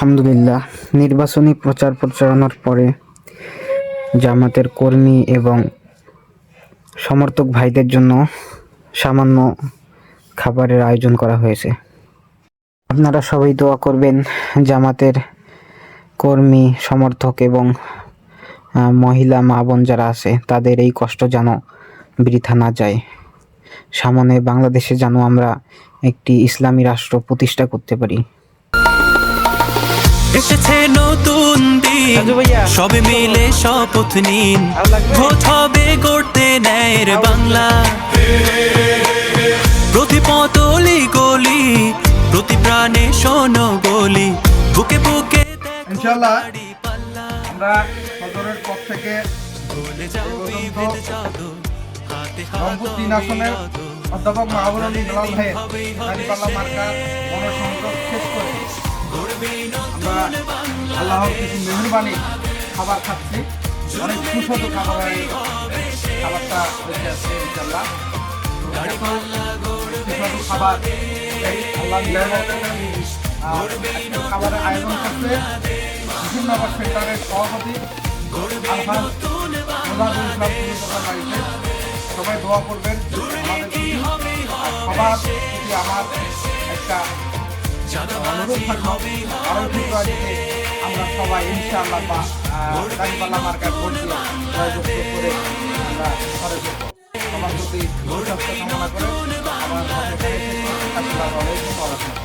আলহামদুলিল্লাহ, নির্বাচনী প্রচার প্রচারণার পরে জামাতের কর্মী এবং সমর্থক ভাইদের জন্য সামান্য খাবারের আয়োজন করা হয়েছে। আপনারা সবাই দোয়া করবেন জামাতের কর্মী, সমর্থক এবং মহিলা মা বোন যারা আছে তাদের এই কষ্ট যেন বৃথা না যায়। সামনে বাংলাদেশে যেন আমরা একটি ইসলামী রাষ্ট্র প্রতিষ্ঠা করতে পারি। এসেছে নতুন দিন, সবে মিলে শপথ নিন, ভোট হবে গড়তে ন্যায়ের বাংলা। প্রতি পতলি গলি, প্রতি প্রাণে শোনো বলি, বুকে বুকে ইনশাআল্লাহ আমরা সদরের পক্ষ থেকে রংপুর 3 আসনের অধ্যাপক মাহবুবুল আলী দুলাল ভাইয়ের দাঁড়িপাল্লা মার্কার গণসংযোগ শেষ করে আমরা আল্লাহর কিছু মেহরবানি খাবার খাচ্ছি। অনেক সুস্বাদু খাবারটা হয়েছে আজকে ইনশাআল্লাহ। সুস্বাদু খাবার আল্লাহ খাবারের আয়োজন করছে মুজিবনগর সেন্টারের সভাপতি আলহাজ মোজাদুল ইসলাম বাড়িতে। সবাই দোয়া করবেন আমাদের সবার প্রতি আমার একটা অনুরোধ থাকবো, আরও ফেব্রুয়ারিতে আমরা সবাই ইনশাআল্লাহ দাঁড়িপাল্লা মার্কার ভোট দিয়ে জয়যুক্ত করে আমরা ঘরে যেতে সবার প্রতি সুস্বাস্থ্য কামনা করে আমার আসসালামু আলাইকুম ওয়া রাহমাতুল্লাহ।